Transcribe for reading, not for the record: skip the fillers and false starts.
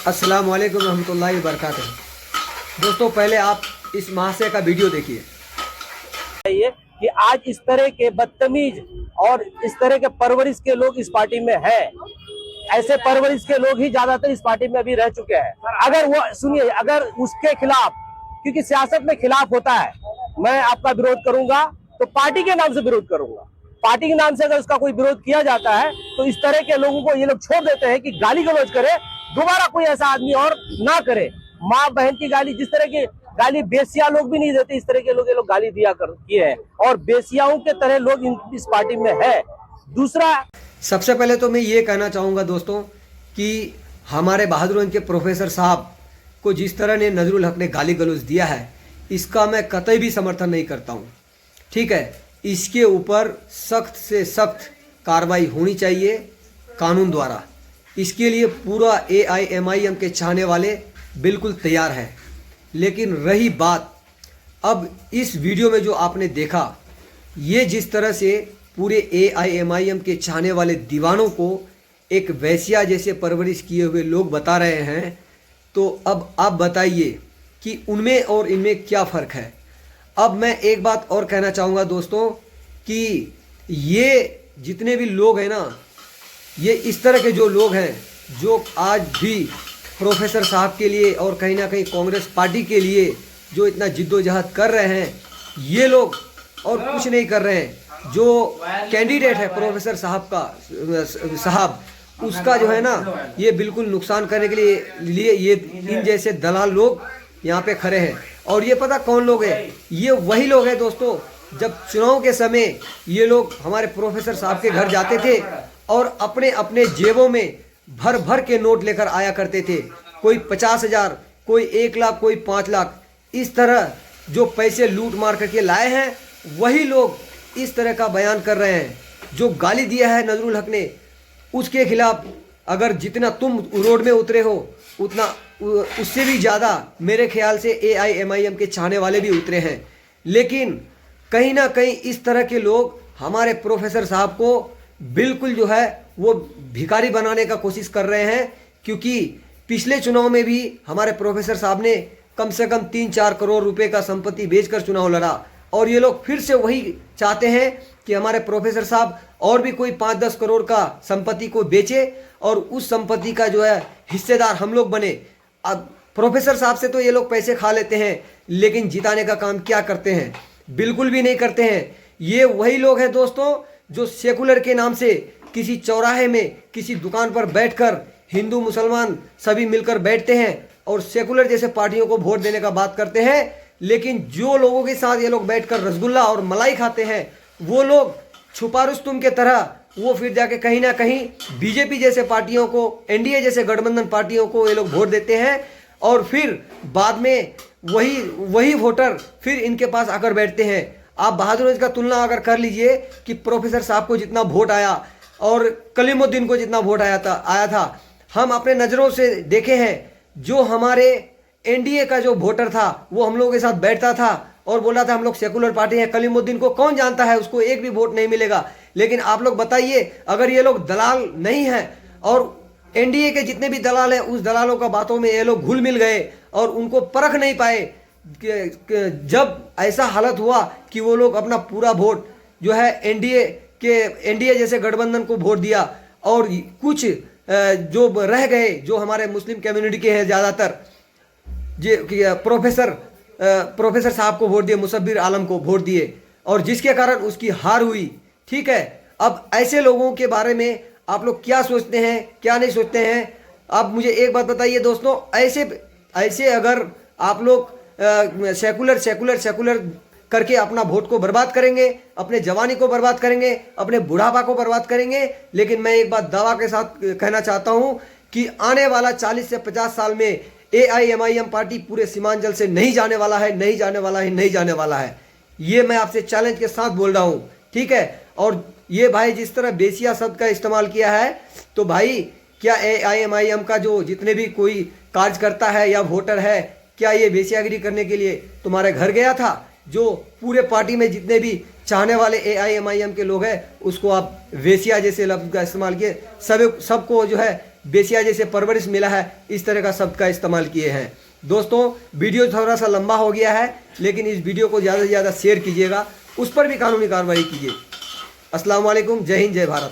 अस्सलाम वालेकुम रहमतुल्लाहि व बरकातहू। दोस्तों, पहले आप इस महाशय का वीडियो देखिए। कि आज इस तरह के बदतमीज और इस तरह के परवरिश के लोग इस पार्टी में है। ऐसे परवरिश के लोग ही ज्यादातर इस पार्टी में अभी रह चुके हैं। अगर वो सुनिए, अगर उसके खिलाफ, क्योंकि सियासत में खिलाफ होता है, मैं आपका विरोध करूंगा तो पार्टी के नाम से विरोध करूंगा। पार्टी के नाम से अगर उसका कोई विरोध किया जाता है तो इस तरह के लोगों को ये लोग छोड़ देते हैं कि गाली गलौज करे, दोबारा कोई ऐसा आदमी और ना करे। माँ बहन की गाली, जिस तरह की गाली बेसिया लोग भी नहीं देते, इस तरह के लोग ये लोग गाली दिया किए हैं और बेसियाओं के तरह लोग इस पार्टी में है। दूसरा, सबसे पहले तो मैं ये कहना चाहूँगा दोस्तों कि हमारे बहादुरगंज के प्रोफेसर साहब को जिस तरह ने नजरुल हक ने गाली गलौज दिया है, इसका मैं कतई भी समर्थन नहीं करता हूँ। ठीक है, इसके ऊपर सख्त से सख्त कार्रवाई होनी चाहिए कानून द्वारा। इसके लिए पूरा AIMIM के चाहने वाले बिल्कुल तैयार हैं। लेकिन रही बात, अब इस वीडियो में जो आपने देखा, ये जिस तरह से पूरे AIMIM के चाहने वाले दीवानों को एक वैश्या जैसे परवरिश किए हुए लोग बता रहे हैं, तो अब आप बताइए कि उनमें और इनमें क्या फ़र्क है। अब मैं एक बात और कहना चाहूँगा दोस्तों कि ये जितने भी लोग हैं ना, ये इस तरह के जो लोग हैं जो आज भी प्रोफेसर साहब के लिए और कहीं ना कहीं कांग्रेस पार्टी के लिए जो इतना जिद्दोजहद कर रहे हैं, ये लोग और कुछ नहीं कर रहे हैं। जो कैंडिडेट है प्रोफेसर साहब उसका जो है ना, ये बिल्कुल नुकसान करने के लिए ये इन जैसे दलाल लोग यहाँ पे खड़े हैं। और ये पता कौन लोग हैं? ये वही लोग हैं दोस्तों, जब चुनाव के समय ये लोग हमारे प्रोफेसर साहब के घर जाते थे और अपने अपने जेबों में भर भर के नोट लेकर आया करते थे। कोई 50,000, कोई 1 लाख, कोई 5 लाख, इस तरह जो पैसे लूट मार करके लाए हैं, वही लोग इस तरह का बयान कर रहे हैं। जो गाली दिया है नजरुल हक ने, उसके खिलाफ अगर जितना तुम रोड में उतरे हो, उतना उससे भी ज़्यादा मेरे ख्याल से AIMIM के चाहने वाले भी उतरे हैं। लेकिन कहीं ना कहीं इस तरह के लोग हमारे प्रोफेसर साहब को बिल्कुल जो है वो भिखारी बनाने का कोशिश कर रहे हैं। क्योंकि पिछले चुनाव में भी हमारे प्रोफेसर साहब ने कम से कम 3-4 करोड़ रुपए का संपत्ति बेचकर चुनाव लड़ा, और ये लोग फिर से वही चाहते हैं कि हमारे प्रोफेसर साहब और भी कोई 5-10 करोड़ का संपत्ति को बेचे और उस संपत्ति का जो है हिस्सेदार हम लोग बने। अब प्रोफेसर साहब से तो ये लोग पैसे खा लेते हैं, लेकिन जिताने का काम क्या करते हैं? बिल्कुल भी नहीं करते हैं। ये वही लोग हैं दोस्तों जो सेकुलर के नाम से किसी चौराहे में, किसी दुकान पर बैठकर हिंदू मुसलमान सभी मिलकर बैठते हैं और सेकुलर जैसे पार्टियों को वोट देने का बात करते हैं। लेकिन जो लोगों के साथ ये लोग बैठकर रसगुल्ला और मलाई खाते हैं, वो लोग छुपा रुस्तुम के तरह वो फिर जाके कहीं ना कहीं बीजेपी जैसे पार्टियों को, NDA जैसे गठबंधन पार्टियों को ये लोग वोट देते हैं और फिर बाद में वही वोटर फिर इनके पास आकर बैठते हैं। आप बहादुरगंज का तुलना अगर कर लीजिए कि प्रोफेसर साहब को जितना वोट आया और कलीमुद्दीन को जितना वोट आया था, हम अपने नज़रों से देखे हैं। जो हमारे NDA का जो वोटर था वो हम लोगों के साथ बैठता था और बोला था हम लोग सेकुलर पार्टी है। कलीमुद्दीन को कौन जानता है? उसको एक भी वोट नहीं मिलेगा। लेकिन आप लोग बताइए, अगर ये लोग दलाल नहीं हैं और NDA के जितने भी दलाल हैं, उस दलालों का बातों में ये लोग घुल मिल गए और उनको परख नहीं पाए जब ऐसा हालत हुआ कि वो लोग अपना पूरा वोट जो है NDA जैसे गठबंधन को वोट दिया और कुछ जो रह गए, जो हमारे मुस्लिम कम्युनिटी के हैं ज़्यादातर, प्रोफेसर साहब को वोट दिए, मुसब्बिर आलम को वोट दिए, और जिसके कारण उसकी हार हुई। ठीक है, अब ऐसे लोगों के बारे में आप लोग क्या सोचते हैं, क्या नहीं सोचते हैं? आप मुझे एक बात बताइए दोस्तों, ऐसे अगर आप लोग सेकुलर करके अपना वोट को बर्बाद करेंगे, अपने जवानी को बर्बाद करेंगे, अपने बुढ़ापा को बर्बाद करेंगे। लेकिन मैं एक बात दावा के साथ कहना चाहता हूं कि आने वाला 40 से 50 साल में AIMIM पार्टी पूरे सीमांचल से नहीं जाने वाला है। ये मैं आपसे चैलेंज के साथ बोल रहा हूं। ठीक है, और ये भाई जिस तरह बेसिया शब्द का इस्तेमाल किया है, तो भाई क्या AIMIM का जो जितने भी कोई कार्यकर्ता है या वोटर है, क्या ये बेसियागिरी करने के लिए तुम्हारे घर गया था? जो पूरे पार्टी में जितने भी चाहने वाले AIMIM के लोग हैं, उसको आप वेश्या जैसे लफ्ज़ का इस्तेमाल किए, सबको जो है बेसिया जैसे परवरिश मिला है, इस तरह का शब्द का इस्तेमाल किए हैं। दोस्तों वीडियो थोड़ा सा लंबा हो गया है, लेकिन इस वीडियो को ज़्यादा से ज़्यादा शेयर कीजिएगा, उस पर भी कानूनी कार्रवाई कीजिए। अस्सलाम वालेकुम, जय हिंद, जय भारत।